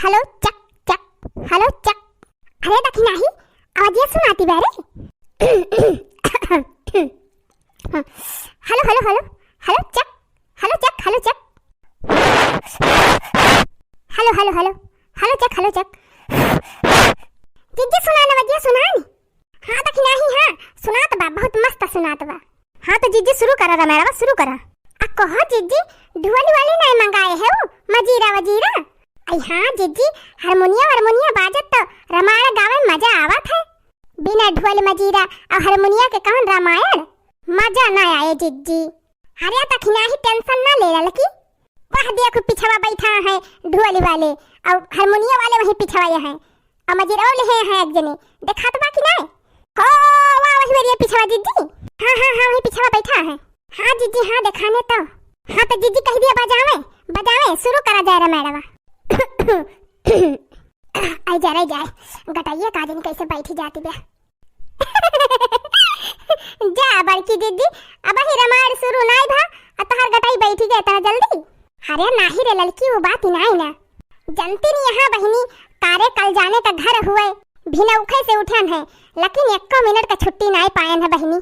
Hello check check, hello चक। अरे दखी नाही आवाज ये सुनाती बारे। Hello hello hello hello check, hello check, hello check, hello hello hello hello check, hello चक। जिज्जी सुनाना वजिया सुनानी। हाँ दखी नाही, हाँ सुनात बा, बहुत मस्त सुनात बा। हाँ तो जिज्जी शुरू करा रा, मेरा शुरू करा। अब कहो जिज्जी ढोली वाली नहीं मंगाए है वो मजीरा वजीरा। आई हाँ जिज्जी हारमोनिया हारमोनिया बाजत तो रामायण गावे मजा आवत है। बिना ढोल मजीरा और हारमोनिया के कौन रामायण मजा ना आए जिज्जी। हरिया तक ही टेंशन ना ले लड़की। वह देखो पिछवा बैठा है ढोल वाले और हारमोनिया वाले वहीं पिछवाए हैं और मजीरा वाले हैं एक जने देखा तो बाकी नहीं हो। वाह वही मेरी पिछवा जिज्जी। हाँ हाँ हाँ वहीं पिछवा बैठा है। हाँ जिज्जी हाँ दिखाने तो। हाँ तो जिज्जी कह दिया बजावे बजावे शुरू करा जाए रमेड़वा। आई जाए गटाइए काजन कैसे बैठी जाती बे। जा बड़की दीदी अब ही रामायण शुरू नहीं भा अतहर गटाई बैठी गए तना जल्दी। अरे नाही रे लड़की वो बात नहीं ना जनती नहीं। यहाँ बहनी कारे कल जाने का घर हुए भिनौखे से उठन है लेकिन 1 मिनट का छुट्टी नहीं पायन है बहनी।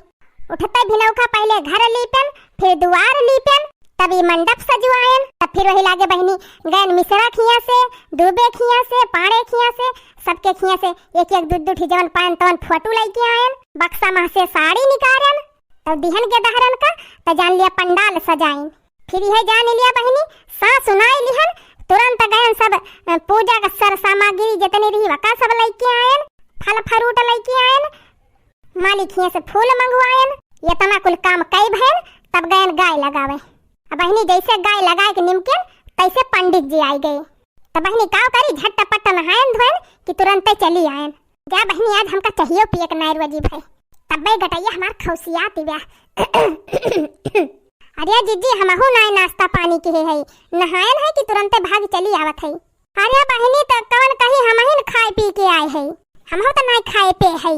उठते भिनौखा पहले घर लीपन फिर दुआर लीपन तभी मंडप सजवायन तब फिर वही लागे बहनी गैन मिश्रा खिया से दूबे खिया से पाड़े खिया से सबके खिया से एक एक दूध दूध जवन पान तवन फोटो लेके आयन बक्सा मह से साड़ी निकालन तब दिहन के दहरन का तो जान लिया पंडाल सजाइन। फिर यह जान लिया बहनी सा सुनाई लिहन तुरंत गयन सब पूजा का सर सामग्री जितनी रही वका सब लेके आयन फल फ्रूट लेके आयन मालिक खिया से फूल मंगवायन। ये तना कुल काम कई भयन तब गयन गाय लगावे। बहनी जैसे गाय लगाए के निमकेन तैसे पंडित जी आई गए। तब बहनी का करी झटपट नहायन धोयन कि तुरंत चली आयन। जा बहनी आज हमका चाहिए पिए के नायर वजी भाई तब भाई गटैया हमार खौसियाती बा। अरे जीजी हमहु नाय नाश्ता पानी के है नहायन है कि तुरंत भाग चली आवत है। अरे बहनी तो कौन कही हमहिन खाए पी के आए है हमहु तो नाय खाए पे है।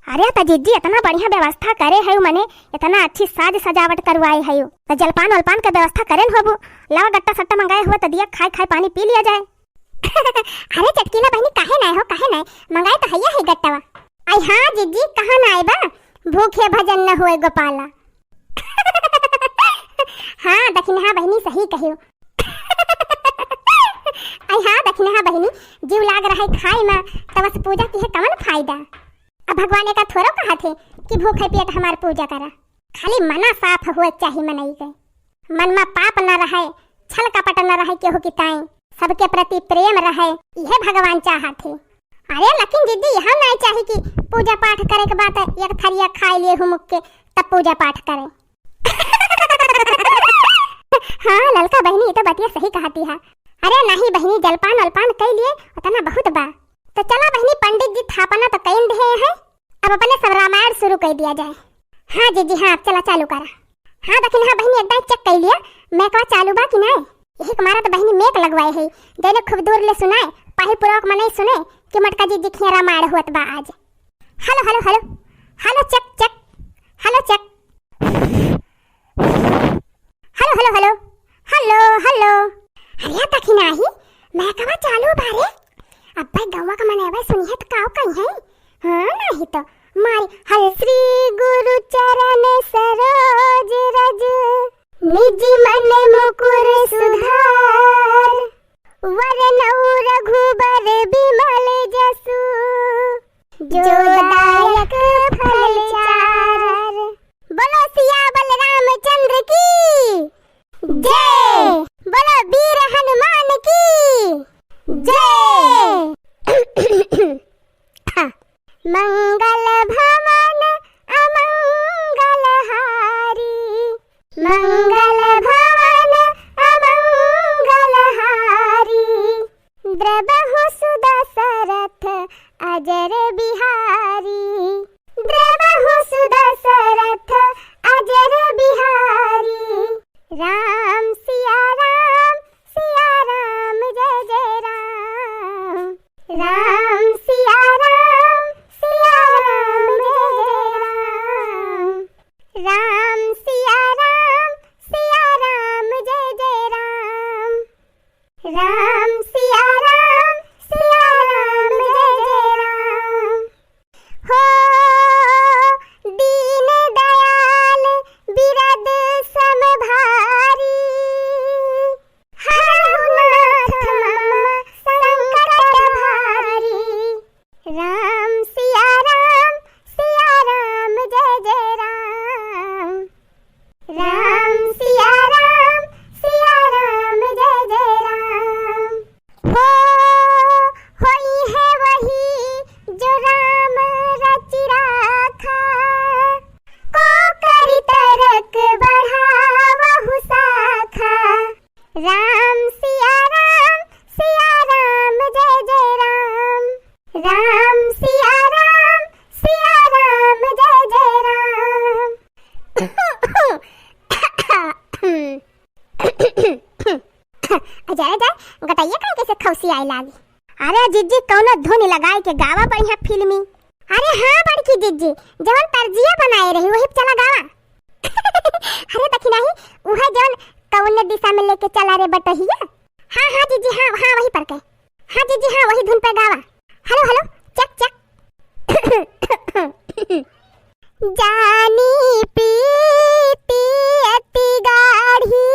अरे तो जीजी इतना बढ़िया व्यवस्था करे है मने इतना अच्छी साज सजावट करवाए है तो जलपान वलपान का व्यवस्था करेन होबो लावा गट्टा सट्टा मंगाए हुआ तो दिया खाए खाए पानी पी लिया जाए। अरे चटकीला बहनी काहे नहीं हो काहे नहीं मंगाए तो हैया है गट्टावा। आई हाँ जीजी कहाँ ना आए बा भूखे भजन न हुए गोपाला। हाँ दखिन हाँ बहनी सही कहियो। आई हाँ दखिन हाँ बहनी जीव लाग रहा है खाए में तब बस पूजा की है कवन फायदा। अब भगवान का थोड़ा कहा थे कि भूखे पेट हमार पूजा करा खाली मना साफ हुए चाहिए मनई गए मन में पाप न रहे छल कपट न रहे केहू की ताई सबके प्रति प्रेम रहे यह भगवान चाहा थे। अरे लेकिन दीदी हम नहीं चाहे कि पूजा पाठ करे के बाद एक थरिया खाए लिए हुमुक के तब पूजा पाठ करे। हाँ ललका बहनी तो बतिया सही कहती है। अरे नहीं बहनी जलपान वलपान कई लिए उतना बहुत बा तो चला बहनी पंडित जी थापना तो कई दे हैं अब अपने सब रामायण शुरू कर दिया जाए। हाँ जीजी हाँ चला चालू करा। हाँ दखिन हाँ बहनी एकदम चेक कर लिया मैं कहा चालू बा कि नहीं। यही हमारा तो बहनी मेक लगवाए है जैने खूब दूर ले सुनाए पाही पूर्वक में नहीं सुने कि मटका जी दिखिया रामायण हुआ बा आज। Hello hello hello hello check check hello check hello hello hello hello hello. अरे दखिन आही मैं कहा चालू बारे अब भाई गवा का मने भाई सुनिए तो काव कहीं है। हाँ नहीं तो मारी हर श्री गुरु चरण सरोज रज निज मन मुकुर सुधार वरनौ रघुबर बिमल जसु जो दायक फल चार। बोलो सियावर रामचंद्र की जय बोलो वीर हनुमान की जय। मंगल भवन अमंगल हारी मंगल भवन अमंगल हारी द्रबहु सुदशरथ अजर बिहारी द्रबहु सुदशरथ अजर बिहारी। राम सिया राम जय जय राम राम सिया राम जय जय राम राम सिया राम जय जय राम राम सिया राम आए लागी। अरे जीजी कौनो धुन लगाए के गावा बढ़िया फिल्मी। अरे हाँ बड़की जीजी जवन तर्जिया बनाए रही वही चला गावा। अरे देखी नहीं उहे जवन कौन दिशा में लेके चला रे बटहिया। हाँ हाँ जीजी हाँ हाँ वही पर के। हाँ जीजी हाँ वही धुन पे गावा। हेलो हेलो चक चक। जानी प्रीति अति गाढ़ी,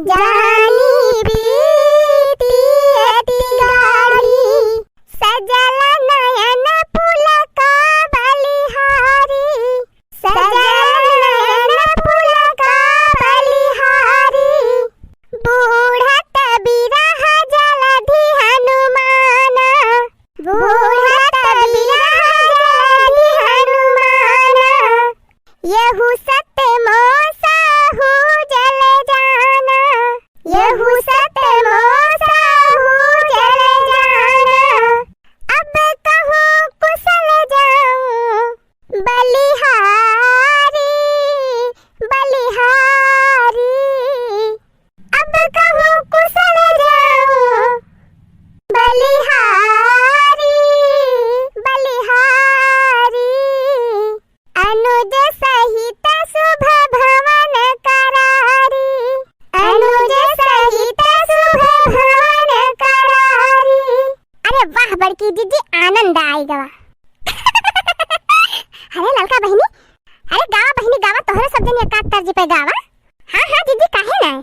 जानी प्रीति अति गाढ़ी, सजल नयन पुलका बलिहारी, सजल नयन पुलका बलिहारी, बूढ़त बिरह जलधि हनुमान, बूढ़त बिरह जलधि हनुमान, यहु सत्य मोसाहु जल जाना, यहु सत्य मोसाहु जल जाना, अब कहूँ कुशल जाऊँ बलिहारी, बलिहारी, अब कहूँ कुशल जाऊँ बलिहारी, बलिहारी, अनुज सहित शुभ भवन करारी, अनुज सहित शुभ भवन करारी। अरे वाह बड़की दीदी आनंद आएगा। अरे ललका बहिनी अरे गावा बहिनी गावा तोहरे सब दिन एकाध तर्ज पे गावा। हाँ हाँ दीदी काहे ना।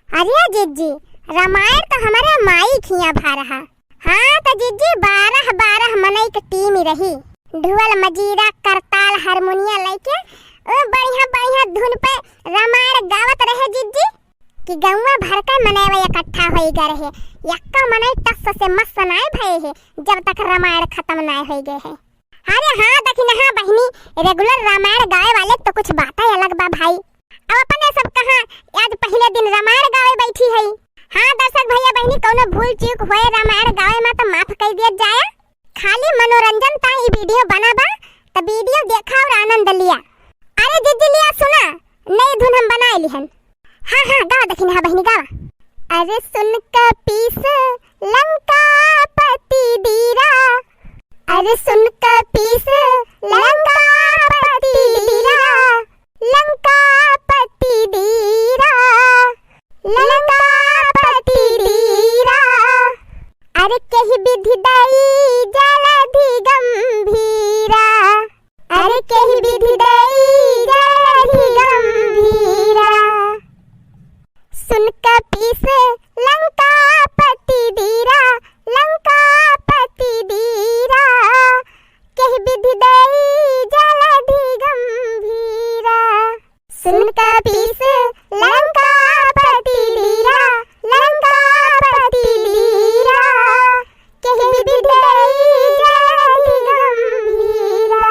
अरे जीजी रामायण तो हमारे माई खिया भा रहा। हाँ तो जीजी 12 मनई के टीम ही रही, ढोल मजीरा करताल हारमोनिया लेके ओ बढ़िया बढ़िया धुन पे रामायण गावत रहे जीजी कि गौवा भर का मनेवा इकट्ठा होई गए रहे। यक्का मनई टस से मस्त नाय भए है जब तक रामायण खत्म नाय होई गए है। अरे हाँ देखी ना हाँ बहिनी रेगुलर रामायण गावे वाले तो कुछ बात ही अलग बा भाई। अब अपने सब कहाँ आज पहले दिन रामायण गावे बैठी है। हाँ दर्शक भैया बहनी कौनो भूल चूक होए रामायण गावे में तो माफ कर दिया जाए। खाली मनोरंजन ता ई वीडियो बनाबा तो वीडियो देखा और आनंद लिया। अरे जीजी लिया सुना नई धुन हम बनाए लिहन। हाँ हाँ गावा देखी ना बहनी गावा। अरे सुन का पीस लंका पति दीरा, अरे सुन का पीस लंका पति दीरा, लंका पति दीरा, लंका पति दीरा, अरे कही विधि दई जलधि गंभीरा, अरे कही विधि दई जलधि गंभीरा, सुन का पीस लंका पति दीरा, लंका पति दीरा, कही विधि दई जलधि गंभीरा, सुन का पीस लंका पति दीरा, लंका पति दीरा, कही विधि दई जलधि गंभीरा।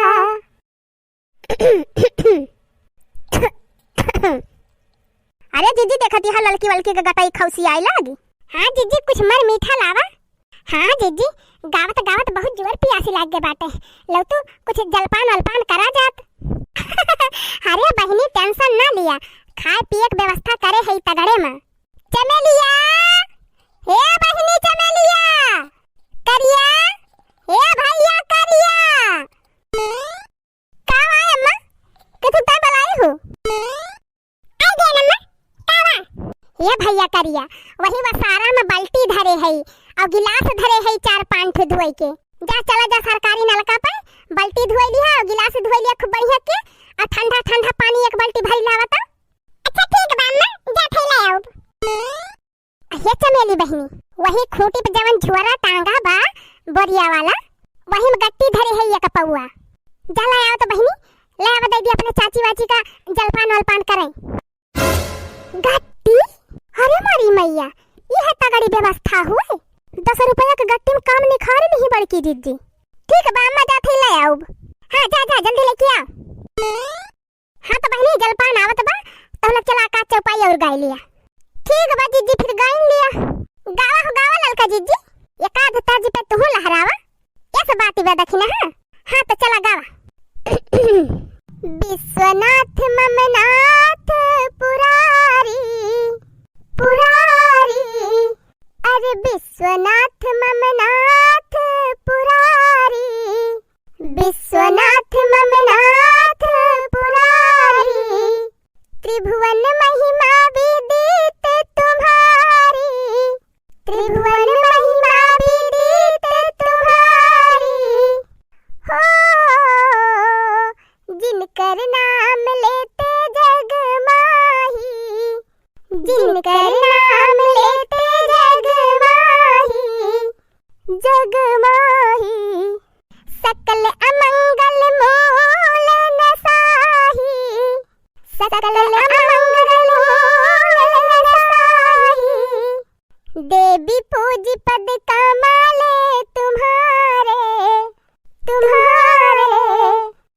अरे जीजी देखती है लड़की वलकी के गटाई खौसी आए लागी। हाँ जीजी कुछ मर मीठा लावा। हाँ जीजी गावत गावत बहुत जोर प्यासी लाग गए बाटे, लो तू कुछ जलपान वलपान करा जात। अरे बहिनी टेंशन ना लिया, खाए पिए के व्यवस्था करे है तगड़े में। चमेलिया हे बहिनी चमेलिया करिया हे भैया करिया का आए अम्मा कितु ता बुलाई हो आई दे अम्मा कावा ये भैया करिया वही वसारा में बाल्टी धरे है और गिलास धरे है 4-5 ठो धोए के। जा चला जा सरकारी नलका पे बाल्टी धोए लिया और गिलास धोए लिया खूब बढ़िया के और ठंडा ठंडा पानी एक बाल्टी भरी लावता। अच्छा ठीक बा अम्मा जा थैला आउब। ये चमेली बहिनी वही खूंटी पे जवन झुरा टांगा बा बोरिया वाला वही में गट्टी धरे है एक पौआ। जा ले आओ तो बहिनी ले आवा दे दी अपने चाची वाची का जलपान वलपान करें। गट्टी अरे मारी मैया ये है तगड़ी व्यवस्था हुए। 10 रुपया के गट्टी में काम निखार नहीं बड़की दीदी। ठीक बा अम्मा जा थैला आउब। हाँ जा जा जल्दी लेके आ। हाँ तो बहनी जलपान आवत बा तो हम चला का चौपाई और गाय लिया। ठीक बा जीजी फिर गाय लिया। गावा हो गावा ललका जीजी एकाध तर्ज पे तू लहरावा ऐसा बात बा देखी ना। हाँ तो चला गावा। विश्वनाथ ममनाथ पुरारी पुरारी अरे विश्वनाथ ममनाथ पुरारी, विश्वनाथ ममनाथ पुरारी, त्रिभुवन महिमा विदित तुम्हारी, त्रिभुवन महिमा विदित तुम्हारी। हो जिनकर नाम लेते जग माही, जिनकर नाम लेते जग माही, जग माही। सकल अमंगल मूल नसाही, सकल अमंगल मूल नसाही। देवी पूज पद कमाले तुम्हारे, तुम्हारे।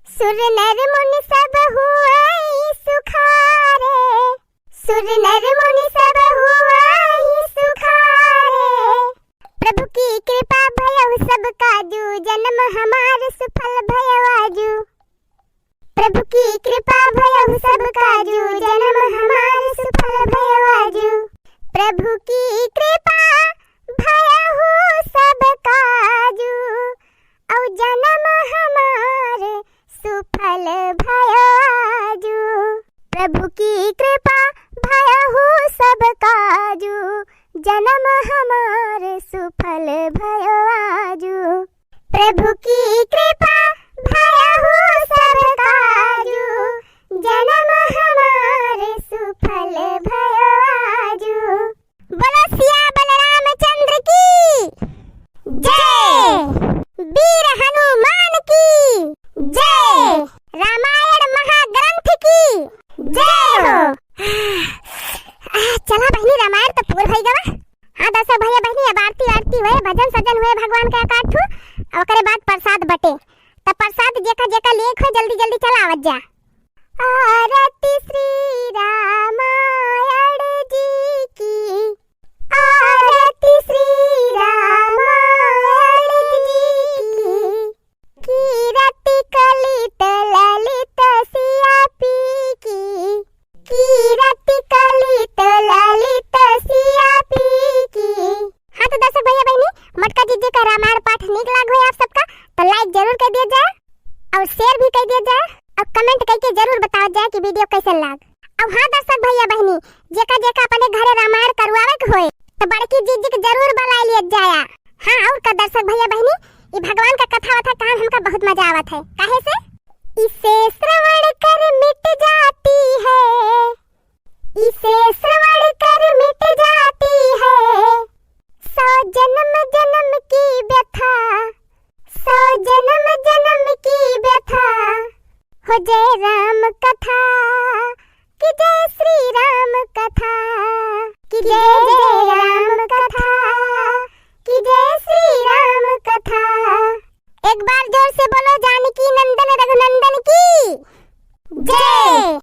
सुर नर मुनि सब हुए सुखारे, सुर नर मुनि सब हुए सुखारे। प्रभु की कृपा भयउ सब काजू, जन्म हमार सुफल भयउ आजू। प्रभु की कृपा भयउ सब काजू, जन्म हमार सुफल भयउ आजू। प्रभु की कृपा भयउ सब काजू, औ जन्म हमार सुफल भयो आजू। प्रभु की कृपा भयहु सब काजू, जन्म हमार सुफल भयो आजू। प्रभु की कृपा भयहु सब काजू, जन्म हमार सुफल भयो आजू। बोलो सिया बलरामचंद्र की जय, वीर हनुमान की जय, रामायण महाग्रंथ की जय हो। चला बहनी रामायण तो पूर भई गवा। हाँ दस भैया बहनी अब आरती आरती हुए, भजन सजन हुए भगवान का काठू, और ओकरे बाद प्रसाद बटे। तब प्रसाद जेका जेका लेख हो जल्दी जल्दी चला आवत जा। आरती श्री रामायण जी की, आरती श्री रामायण जी की। कीरति कलित ललित सिया पी की, कीरति कलित ललित सिया पी की। हाँ तो दर्शक भैया बहनी मटका जीजे का रामायण पाठ निक लाग हो आप सबका तो लाइक जरूर कर दिया जाए और शेयर भी कर दिया जाए और कमेंट करके जरूर बताओ जाए कि वीडियो कैसे लाग। अब हाँ दर्शक भैया बहनी जेका जेका अपने घरे रामायण करवावे के होए तो बड़की जीजी के जरूर बुला लिया जाया। हाँ और का दर्शक भैया बहनी ये भगवान का कथा वथा काम हमका बहुत मजा आवत है। काहे से इसे श्रवण कर मिट जाती है, इसे श्रवण कर मिट जाती है 100 जन्म जन्म की व्यथा, 100 जन्म जन्म की व्यथा। हो जय राम कथा कि जय श्री राम कथा, कि जय जय राम कथा कि जय श्री राम कथा। एक बार जोर से बोलो जानकी नंदन रघुनंदन की जय।